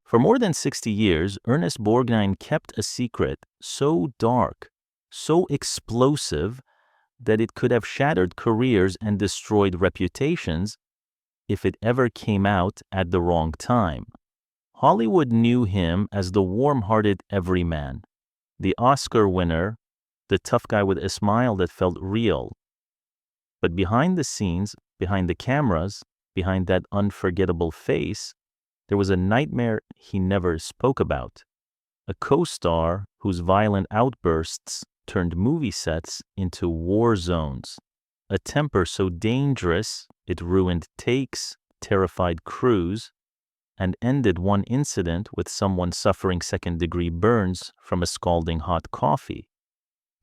For more than 60 years, Ernest Borgnine kept a secret so dark, so explosive, that it could have shattered careers and destroyed reputations if it ever came out at the wrong time. Hollywood knew him as the warm-hearted everyman, the Oscar winner, the tough guy with a smile that felt real. But behind the scenes, behind the cameras, behind that unforgettable face, there was a nightmare he never spoke about. A co-star whose violent outbursts turned movie sets into war zones. A temper so dangerous it ruined takes, terrified crews, and ended one incident with someone suffering second-degree burns from a scalding hot coffee.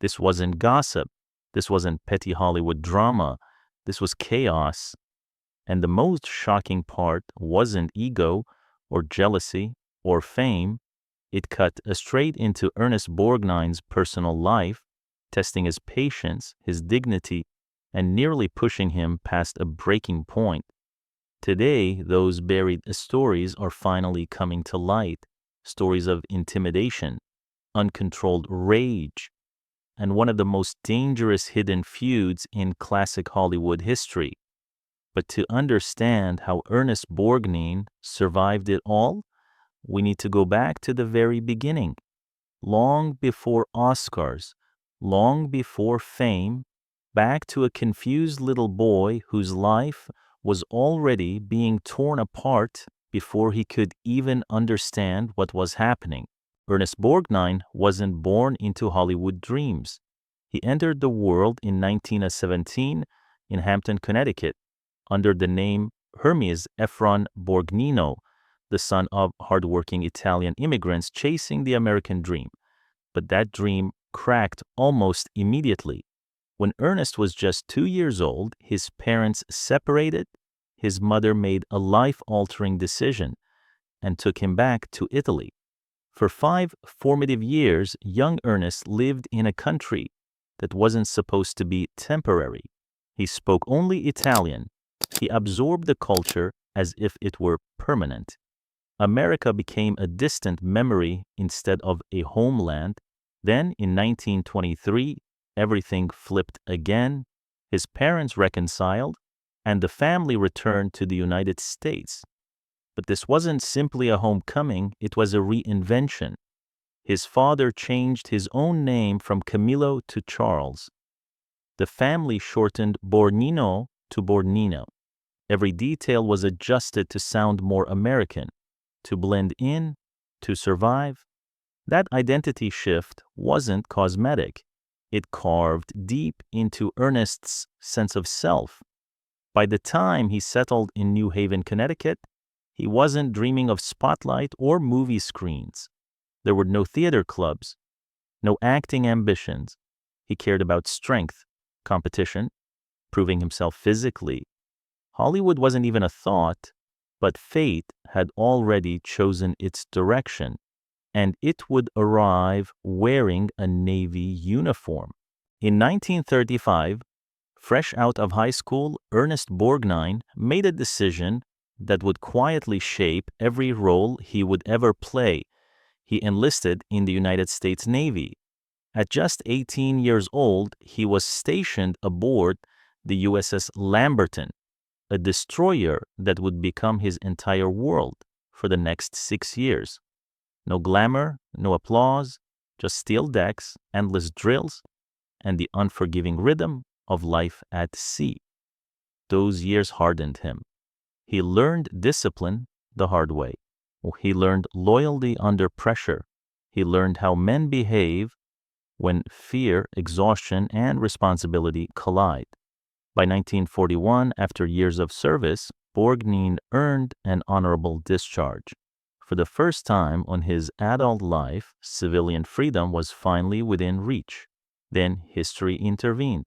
This wasn't gossip. This wasn't petty Hollywood drama. This was chaos. And the most shocking part wasn't ego or jealousy or fame. It cut straight into Ernest Borgnine's personal life, testing his patience, his dignity, and nearly pushing him past a breaking point. Today, those buried stories are finally coming to light. Stories of intimidation, uncontrolled rage, and one of the most dangerous hidden feuds in classic Hollywood history. But to understand how Ernest Borgnine survived it all, we need to go back to the very beginning. Long before Oscars, long before fame, back to a confused little boy whose life was already being torn apart before he could even understand what was happening. Ernest Borgnine wasn't born into Hollywood dreams. He entered the world in 1917 in Hampton, Connecticut, under the name Hermes Ephron Borgnino, the son of hardworking Italian immigrants chasing the American dream. But that dream cracked almost immediately. When Ernest was just 2 years old, his parents separated. His mother made a life-altering decision and took him back to Italy. For 5 formative years, young Ernest lived in a country that wasn't supposed to be temporary. He spoke only Italian. He absorbed the culture as if it were permanent. America became a distant memory instead of a homeland. Then, in 1923, everything flipped again. His parents reconciled, and the family returned to the United States. But this wasn't simply a homecoming, it was a reinvention. His father changed his own name from Camillo to Charles. The family shortened Borgnino to Borgnino. Every detail was adjusted to sound more American, to blend in, to survive. That identity shift wasn't cosmetic. It carved deep into Ernest's sense of self. By the time he settled in New Haven, Connecticut, he wasn't dreaming of spotlight or movie screens. There were no theater clubs, no acting ambitions. He cared about strength, competition, proving himself physically. Hollywood wasn't even a thought, but fate had already chosen its direction, and it would arrive wearing a Navy uniform. In 1935, fresh out of high school, Ernest Borgnine made a decision that would quietly shape every role he would ever play. He enlisted in the United States Navy. At just 18 years old, he was stationed aboard the USS Lamberton, a destroyer that would become his entire world for the next 6 years. No glamour, no applause, just steel decks, endless drills, and the unforgiving rhythm of life at sea. Those years hardened him. He learned discipline the hard way. He learned loyalty under pressure. He learned how men behave when fear, exhaustion, and responsibility collide. By 1941, after years of service, Borgnine earned an honorable discharge. For the first time in his adult life, civilian freedom was finally within reach. Then history intervened.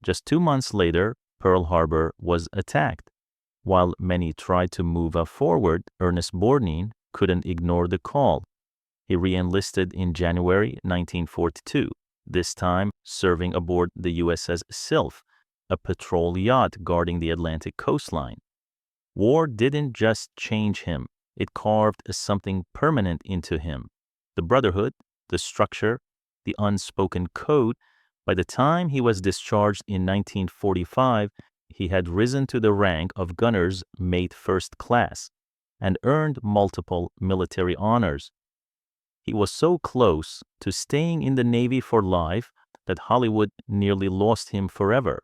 Just 2 months later, Pearl Harbor was attacked. While many tried to move forward, Ernest Borgnine couldn't ignore the call. He re-enlisted in January 1942, this time serving aboard the USS Sylph, a patrol yacht guarding the Atlantic coastline. War didn't just change him, It carved something permanent into him. The brotherhood, the structure, the unspoken code. By the time he was discharged in 1945, he had risen to the rank of gunner's mate first class and earned multiple military honors. He was so close to staying in the Navy for life that Hollywood nearly lost him forever.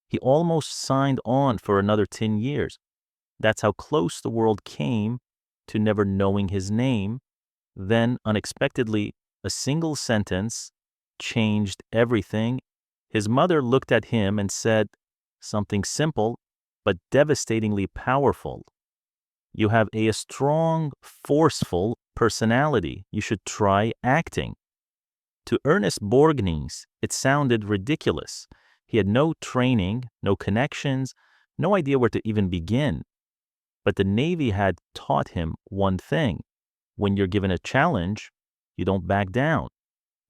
He almost signed on for another 10 years. That's how close the world came to never knowing his name. Then, unexpectedly, a single sentence changed everything. His mother looked at him and said something simple but devastatingly powerful. You have a strong, forceful personality. You should try acting. To Ernest Borgnine, it sounded ridiculous. He had no training, no connections, no idea where to even begin. But the Navy had taught him one thing. When you're given a challenge, you don't back down.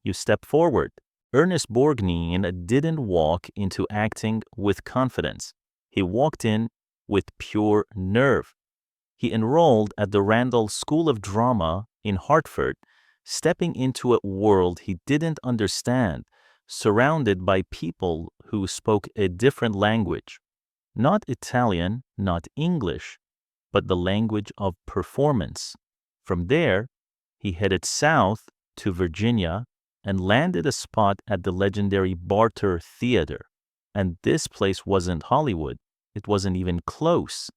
You step forward. Ernest Borgnine didn't walk into acting with confidence. He walked in with pure nerve. He enrolled at the Randall School of Drama in Hartford, stepping into a world he didn't understand, surrounded by people who spoke a different language. Not Italian, not English, but the language of performance. From there, he headed south to Virginia and landed a spot at the legendary Barter Theater. And this place wasn't Hollywood. It wasn't even close.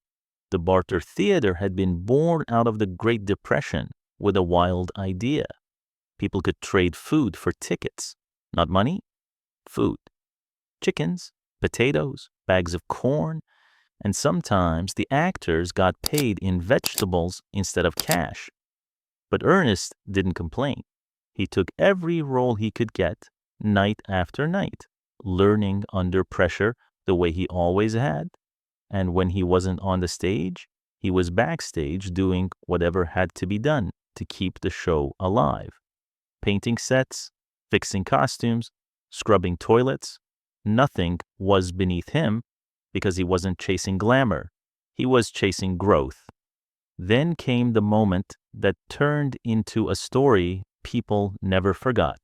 The Barter Theater had been born out of the Great Depression with a wild idea. People could trade food for tickets. Not money, food. Chickens, potatoes, bags of corn, and sometimes the actors got paid in vegetables instead of cash. But Ernest didn't complain. He took every role he could get, night after night, learning under pressure the way he always had. And when he wasn't on the stage, he was backstage doing whatever had to be done to keep the show alive. Painting sets, fixing costumes, scrubbing toilets. Nothing was beneath him because he wasn't chasing glamour. He was chasing growth. Then came the moment that turned into a story people never forgot.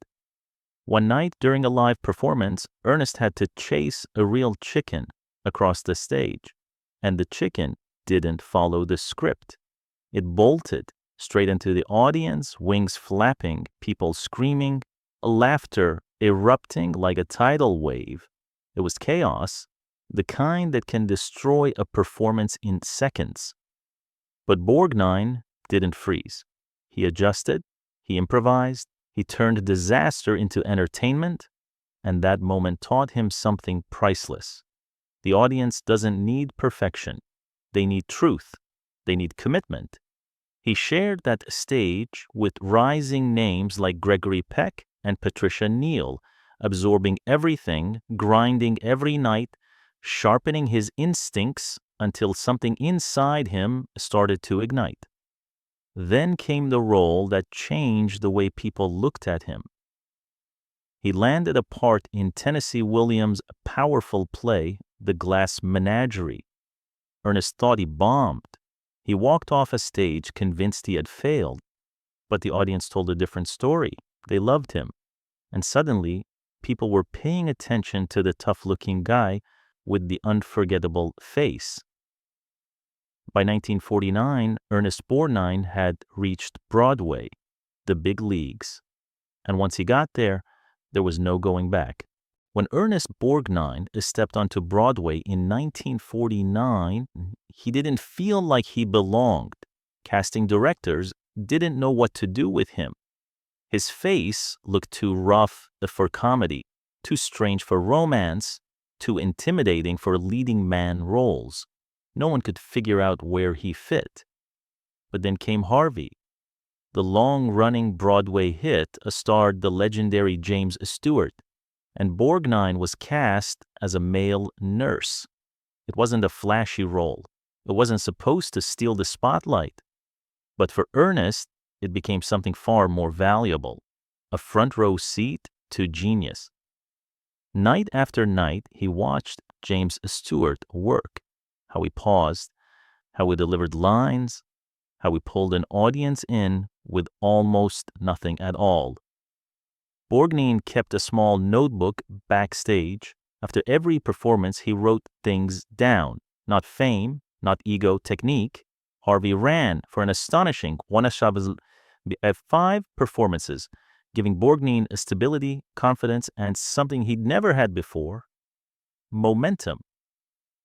One night during a live performance, Ernest had to chase a real chicken across the stage, and the chicken didn't follow the script. It bolted straight into the audience, wings flapping, people screaming, laughter erupting like a tidal wave. It was chaos, the kind that can destroy a performance in seconds. But Borgnine didn't freeze. He adjusted, he improvised, he turned disaster into entertainment, and that moment taught him something priceless. The audience doesn't need perfection. They need truth. They need commitment. He shared that stage with rising names like Gregory Peck and Patricia Neal, absorbing everything, grinding every night, sharpening his instincts until something inside him started to ignite. Then came the role that changed the way people looked at him. He landed a part in Tennessee Williams' powerful play, The Glass Menagerie. Ernest thought he bombed. He walked off a stage convinced he had failed, but the audience told a different story. They loved him. And suddenly, people were paying attention to the tough-looking guy with the unforgettable face. By 1949, Ernest Borgnine had reached Broadway, the big leagues. And once he got there was no going back. When Ernest Borgnine stepped onto Broadway in 1949, he didn't feel like he belonged. Casting directors didn't know what to do with him. His face looked too rough for comedy, too strange for romance, too intimidating for leading man roles. No one could figure out where he fit. But then came Harvey. The long-running Broadway hit starred the legendary James Stewart, and Borgnine was cast as a male nurse. It wasn't a flashy role. It wasn't supposed to steal the spotlight. But for Ernest, it became something far more valuable, a front-row seat to genius. Night after night, he watched James Stewart work, how he paused, how he delivered lines, how he pulled an audience in with almost nothing at all. Borgnine kept a small notebook backstage. After every performance, he wrote things down. Not fame, not ego, technique. Harvey ran for an astonishing 5 performances, giving Borgnine a stability, confidence, and something he'd never had before, momentum.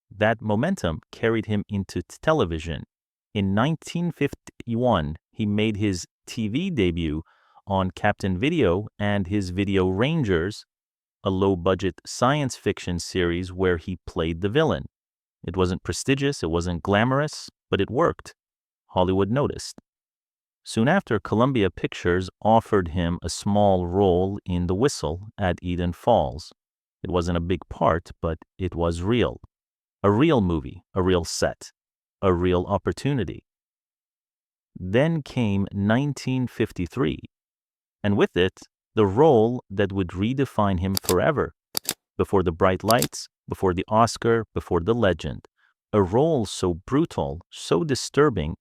That momentum carried him into television. In 1951, he made his TV debut on Captain Video and his Video Rangers, a low-budget science fiction series where he played the villain. It wasn't prestigious, it wasn't glamorous, but it worked. Hollywood noticed. Soon after, Columbia Pictures offered him a small role in The Whistle at Eden Falls. It wasn't a big part, but it was real. A real movie, a real set, a real opportunity. Then came 1953, and with it, the role that would redefine him forever. Before the bright lights, before the Oscar, before the legend. A role so brutal, so disturbing,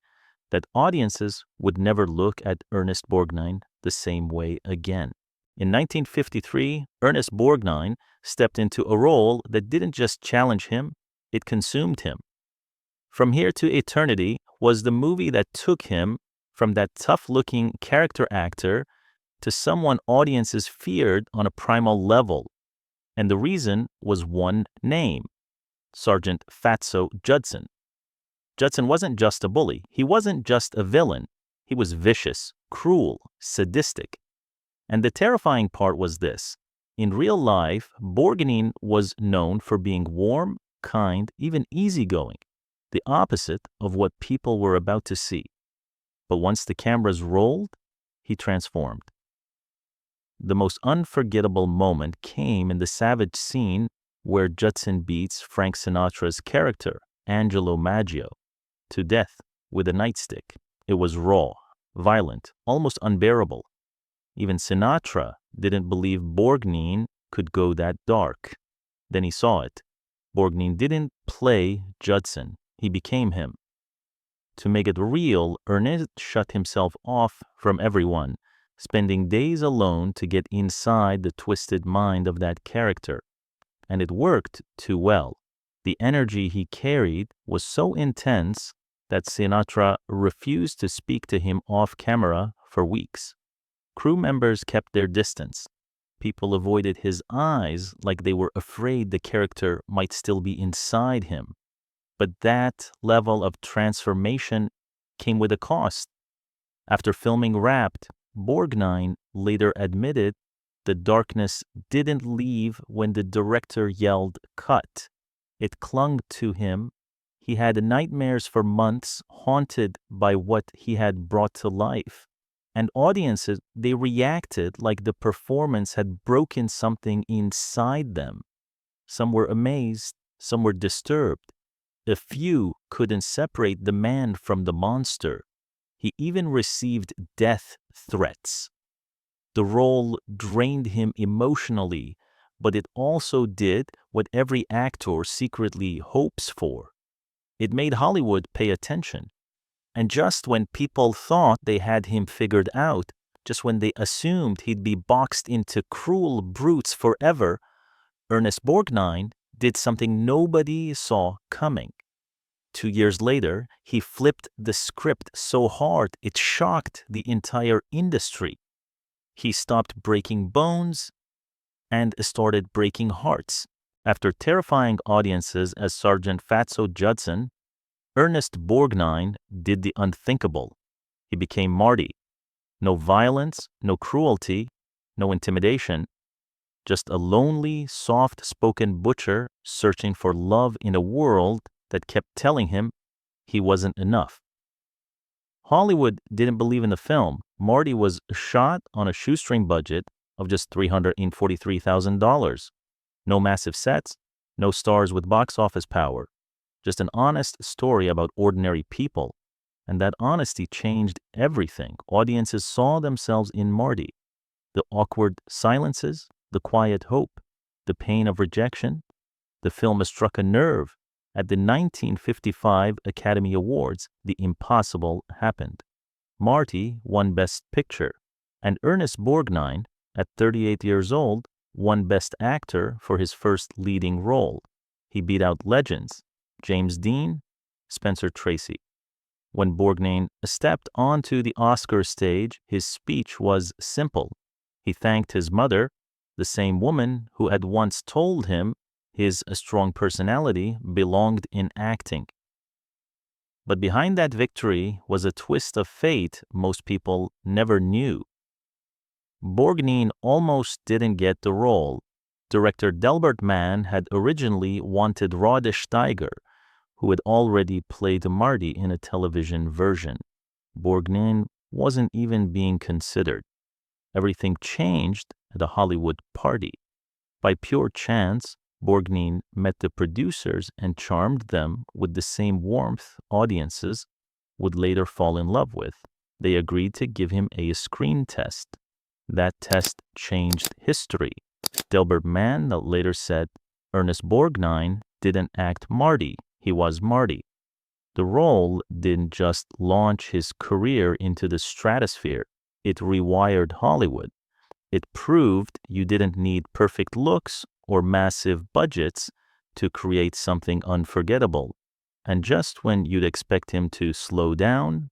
that audiences would never look at Ernest Borgnine the same way again. In 1953, Ernest Borgnine stepped into a role that didn't just challenge him, it consumed him. From Here to Eternity was the movie that took him from that tough-looking character actor to someone audiences feared on a primal level. And the reason was one name, Sergeant Fatso Judson. Judson wasn't just a bully. He wasn't just a villain. He was vicious, cruel, sadistic. And the terrifying part was this. In real life, Borgnine was known for being warm, kind, even easygoing, the opposite of what people were about to see. But once the cameras rolled, he transformed. The most unforgettable moment came in the savage scene where Judson beats Frank Sinatra's character, Angelo Maggio, to death with a nightstick. It was raw, violent, almost unbearable. Even Sinatra didn't believe Borgnine could go that dark. Then he saw it. Borgnine didn't play Judson. He became him. To make it real, Ernest shut himself off from everyone, spending days alone to get inside the twisted mind of that character. And it worked too well. The energy he carried was so intense that Sinatra refused to speak to him off camera for weeks. Crew members kept their distance. People avoided his eyes like they were afraid the character might still be inside him. But that level of transformation came with a cost. After filming Wrapped, Borgnine later admitted the darkness didn't leave when the director yelled cut. It clung to him. He had nightmares for months, haunted by what he had brought to life. And audiences, they reacted like the performance had broken something inside them. Some were amazed, some were disturbed. A few couldn't separate the man from the monster. He even received death threats. The role drained him emotionally, but it also did what every actor secretly hopes for. It made Hollywood pay attention. And just when people thought they had him figured out, just when they assumed he'd be boxed into cruel brutes forever, Ernest Borgnine did something nobody saw coming. 2 years later, he flipped the script so hard it shocked the entire industry. He stopped breaking bones and started breaking hearts. After terrifying audiences as Sergeant Fatso Judson, Ernest Borgnine did the unthinkable. He became Marty. No violence, no cruelty, no intimidation. Just a lonely, soft-spoken butcher searching for love in a world that kept telling him he wasn't enough. Hollywood didn't believe in the film. Marty was shot on a shoestring budget of just $343,000. No massive sets, no stars with box office power. Just an honest story about ordinary people. And that honesty changed everything. Audiences saw themselves in Marty. The awkward silences, the quiet hope, the pain of rejection. The film struck a nerve. At the 1955 Academy Awards, the impossible happened. Marty won Best Picture, and Ernest Borgnine, at 38 years old, won Best Actor for his first leading role. He beat out legends, James Dean, Spencer Tracy. When Borgnine stepped onto the Oscar stage, his speech was simple. He thanked his mother, the same woman who had once told him his strong personality belonged in acting. But behind that victory was a twist of fate most people never knew. Borgnine almost didn't get the role. Director Delbert Mann had originally wanted Rod Steiger, who had already played Marty in a television version. Borgnine wasn't even being considered. Everything changed at a Hollywood party. By pure chance, Borgnine met the producers and charmed them with the same warmth audiences would later fall in love with. They agreed to give him a screen test. That test changed history. Delbert Mann later said, Ernest Borgnine didn't act Marty, he was Marty. The role didn't just launch his career into the stratosphere, it rewired Hollywood. It proved you didn't need perfect looks or massive budgets to create something unforgettable. And just when you'd expect him to slow down,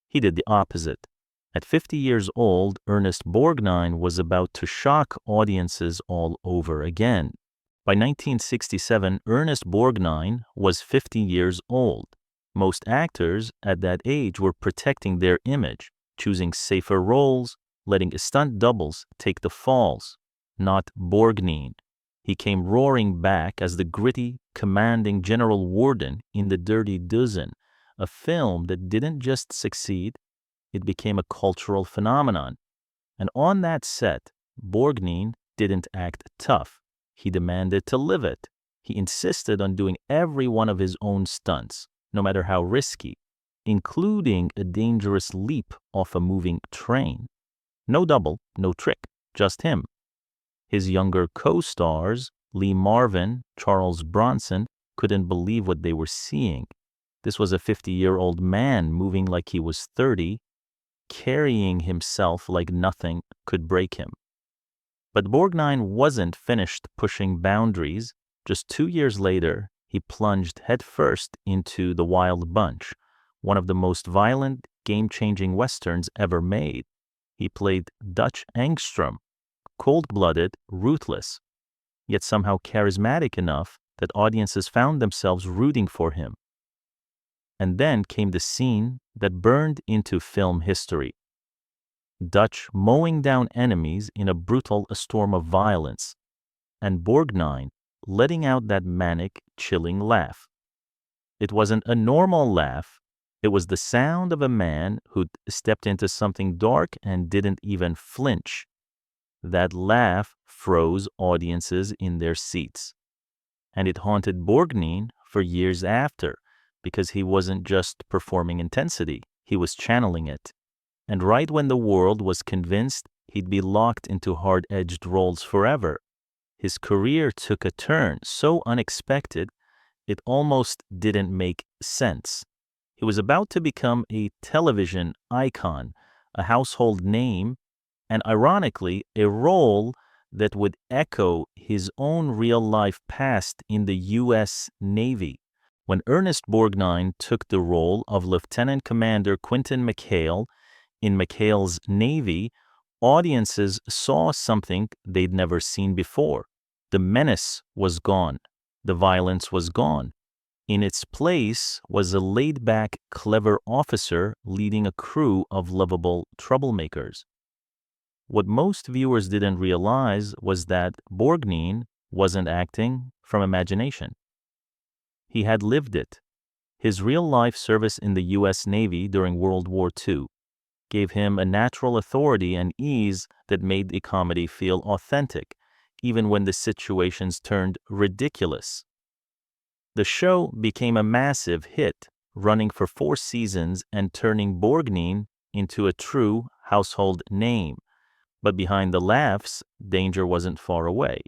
he did the opposite. At 50 years old, Ernest Borgnine was about to shock audiences all over again. By 1967, Ernest Borgnine was 50 years old. Most actors at that age were protecting their image, choosing safer roles, letting stunt doubles take the falls. Not Borgnine. He came roaring back as the gritty, commanding General Warden in The Dirty Dozen, a film that didn't just succeed, it became a cultural phenomenon. And on that set, Borgnine didn't act tough. He demanded to live it. He insisted on doing every one of his own stunts, no matter how risky, including a dangerous leap off a moving train. No double, no trick, just him. His younger co-stars, Lee Marvin, Charles Bronson, couldn't believe what they were seeing. This was a 50-year-old man moving like he was 30, carrying himself like nothing could break him. But Borgnine wasn't finished pushing boundaries. Just 2 years later, he plunged headfirst into The Wild Bunch, one of the most violent, game-changing westerns ever made. He played Dutch Angstrom, cold-blooded, ruthless, yet somehow charismatic enough that audiences found themselves rooting for him. And then came the scene that burned into film history. Dutch mowing down enemies in a brutal storm of violence, and Borgnine letting out that manic, chilling laugh. It wasn't a normal laugh. It was the sound of a man who'd stepped into something dark and didn't even flinch. That laugh froze audiences in their seats. And it haunted Borgnine for years after, because he wasn't just performing intensity, he was channeling it. And right when the world was convinced he'd be locked into hard-edged roles forever, his career took a turn so unexpected it almost didn't make sense. He was about to become a television icon, a household name, and ironically, a role that would echo his own real-life past in the U.S. Navy. When Ernest Borgnine took the role of Lieutenant Commander Quinton McHale in McHale's Navy, audiences saw something they'd never seen before. The menace was gone. The violence was gone. In its place was a laid-back, clever officer leading a crew of lovable troublemakers. What most viewers didn't realize was that Borgnine wasn't acting from imagination. He had lived it. His real-life service in the U.S. Navy during World War II gave him a natural authority and ease that made the comedy feel authentic, even when the situations turned ridiculous. The show became a massive hit, running for 4 seasons and turning Borgnine into a true household name. But behind the laughs, danger wasn't far away.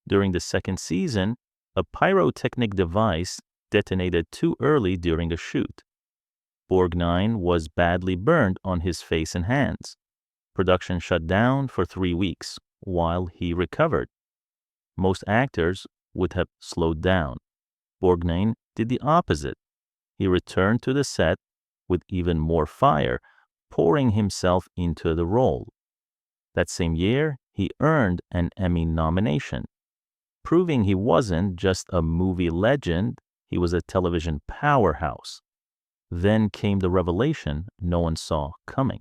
During the second season, a pyrotechnic device detonated too early during a shoot. Borgnine was badly burned on his face and hands. Production shut down for 3 weeks while he recovered. Most actors would have slowed down. Borgnine did the opposite. He returned to the set with even more fire, pouring himself into the role. That same year, he earned an Emmy nomination, proving he wasn't just a movie legend, he was a television powerhouse. Then came the revelation no one saw coming.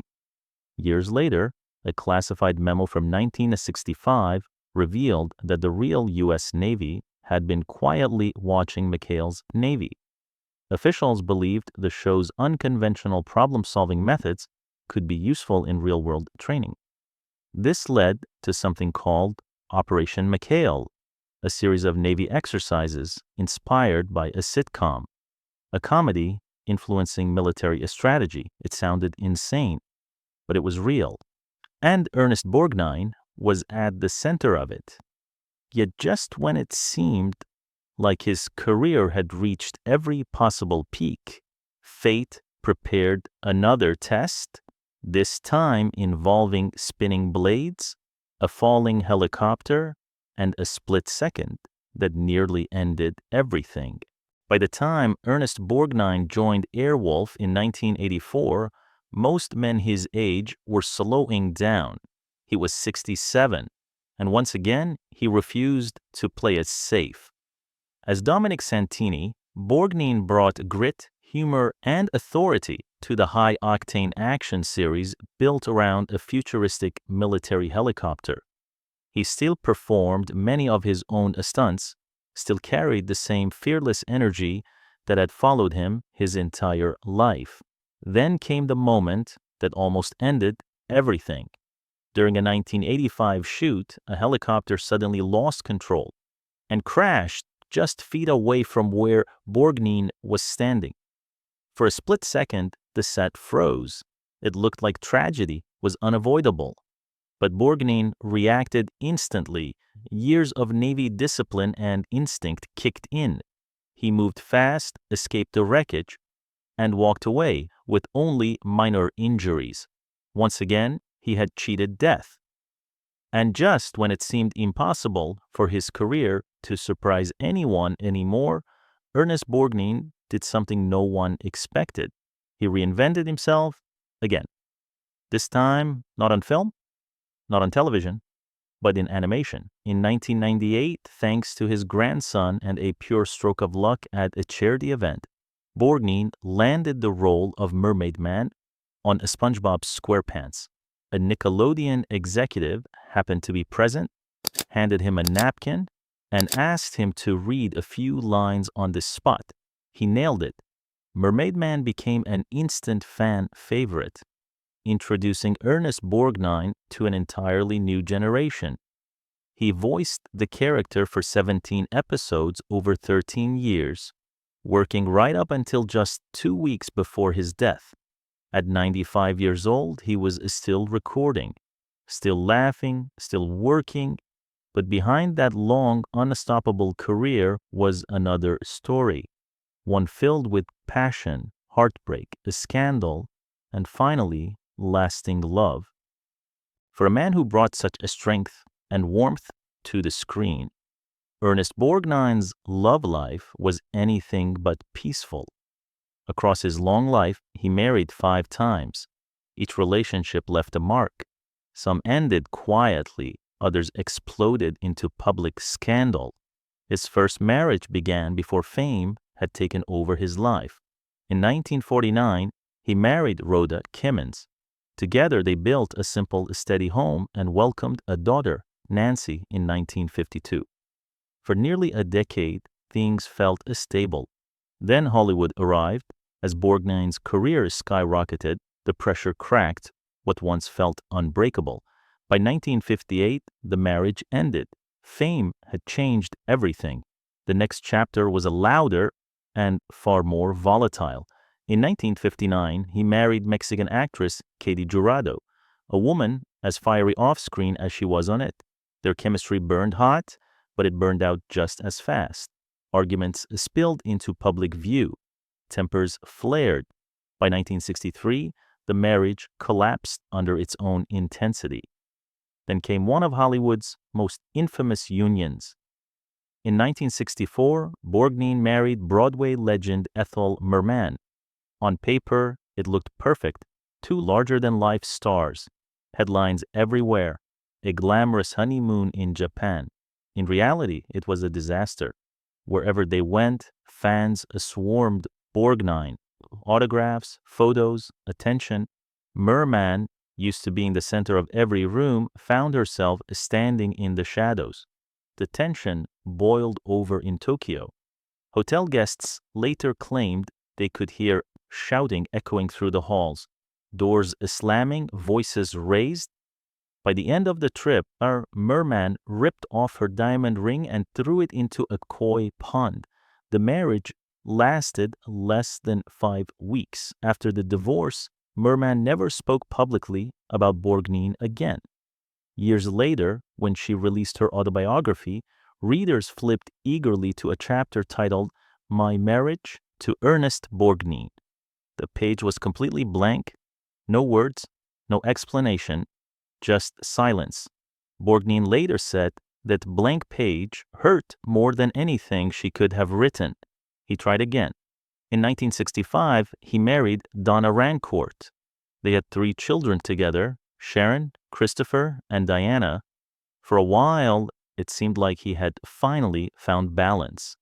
Years later, a classified memo from 1965 revealed that the real U.S. Navy had been quietly watching McHale's Navy. Officials believed the show's unconventional problem-solving methods could be useful in real-world training. This led to something called Operation McHale, a series of Navy exercises inspired by a sitcom, a comedy influencing military strategy. It sounded insane, but it was real. And Ernest Borgnine was at the center of it. Yet just when it seemed like his career had reached every possible peak, fate prepared another test, this time involving spinning blades, a falling helicopter, and a split second that nearly ended everything. By the time Ernest Borgnine joined Airwolf in 1984, most men his age were slowing down. He was 67, and once again, he refused to play it safe. As Dominic Santini, Borgnine brought grit, humor, and authority to the high-octane action series built around a futuristic military helicopter. He still performed many of his own stunts, still carried the same fearless energy that had followed him his entire life. Then came the moment that almost ended everything. During a 1985 shoot, a helicopter suddenly lost control and crashed just feet away from where Borgnine was standing. For a split second, the set froze. It looked like tragedy was unavoidable. But Borgnine reacted instantly. Years of Navy discipline and instinct kicked in. He moved fast, escaped the wreckage, and walked away with only minor injuries. Once again, he had cheated death. And just when it seemed impossible for his career to surprise anyone anymore, Ernest Borgnine did something no one expected. He reinvented himself again. This time, not on film, not on television, but in animation. In 1998, thanks to his grandson and a pure stroke of luck at a charity event, Borgnine landed the role of Mermaid Man on SpongeBob SquarePants. A Nickelodeon executive happened to be present, handed him a napkin, and asked him to read a few lines on the spot. He nailed it. Mermaid Man became an instant fan favorite, introducing Ernest Borgnine to an entirely new generation. He voiced the character for 17 episodes over 13 years, working right up until just 2 weeks before his death. At 95 years old, he was still recording, still laughing, still working, but behind that long, unstoppable career was another story, one filled with passion, heartbreak, a scandal, and finally, lasting love. For a man who brought such a strength and warmth to the screen, Ernest Borgnine's love life was anything but peaceful. Across his long life, he married 5 times. Each relationship left a mark. Some ended quietly, others exploded into public scandal. His first marriage began before fame had taken over his life. In 1949, he married Rhoda Kimmons. Together, they built a simple, steady home and welcomed a daughter, Nancy, in 1952. For nearly a decade, things felt stable. Then Hollywood arrived. As Borgnine's career skyrocketed, the pressure cracked what once felt unbreakable. By 1958, the marriage ended. Fame had changed everything. The next chapter was a louder and far more volatile. In 1959, he married Mexican actress Katy Jurado, a woman as fiery off-screen as she was on it. Their chemistry burned hot, but it burned out just as fast. Arguments spilled into public view. Tempers flared. By 1963, the marriage collapsed under its own intensity. Then came one of Hollywood's most infamous unions. In 1964, Borgnine married Broadway legend Ethel Merman. On paper, it looked perfect. Two larger-than-life stars. Headlines everywhere. A glamorous honeymoon in Japan. In reality, it was a disaster. Wherever they went, fans swarmed Borgnine. Autographs, photos, attention. Merman, used to being the center of every room, found herself standing in the shadows. The tension boiled over in Tokyo. Hotel guests later claimed they could hear shouting echoing through the halls, doors slamming, voices raised. By the end of the trip, Merman ripped off her diamond ring and threw it into a koi pond. The marriage lasted less than 5 weeks. After the divorce, Merman never spoke publicly about Borgnine again. Years later, when she released her autobiography, readers flipped eagerly to a chapter titled My Marriage to Ernest Borgnine. The page was completely blank, no words, no explanation, just silence. Borgnine later said that blank page hurt more than anything she could have written. He tried again. In 1965, he married Donna Rancourt. They had 3 children together, Sharon, Christopher, and Diana. For a while, it seemed like he had finally found balance.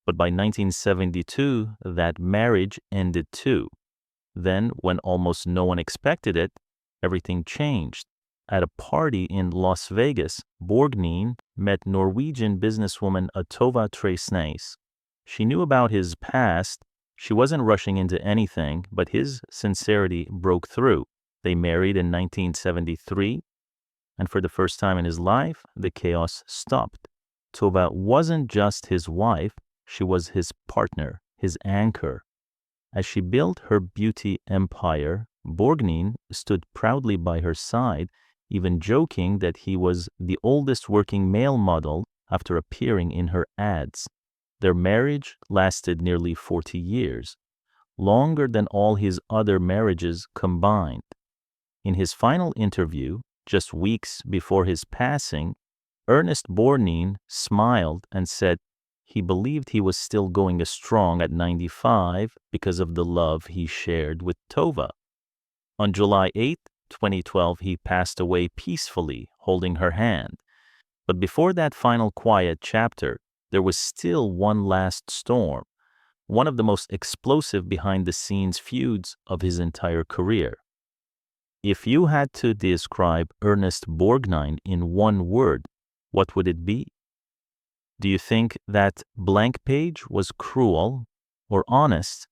But by 1972, that marriage ended too. Then, when almost no one expected it, everything changed. At a party in Las Vegas, Borgnine met Norwegian businesswoman Tova. She knew about his past. She wasn't rushing into anything, but his sincerity broke through. They married in 1973, and for the first time in his life, the chaos stopped. Tova wasn't just his wife, she was his partner, his anchor. As she built her beauty empire, Borgnine stood proudly by her side, even joking that he was the oldest working male model after appearing in her ads. Their marriage lasted nearly 40 years, longer than all his other marriages combined. In his final interview, just weeks before his passing, Ernest Borgnine smiled and said he believed he was still going strong at 95 because of the love he shared with Tova. On July 8, 2012, he passed away peacefully, holding her hand. But before that final quiet chapter, there was still one last storm, one of the most explosive behind-the-scenes feuds of his entire career. If you had to describe Ernest Borgnine in one word, what would it be? Do you think that blank page was cruel or honest?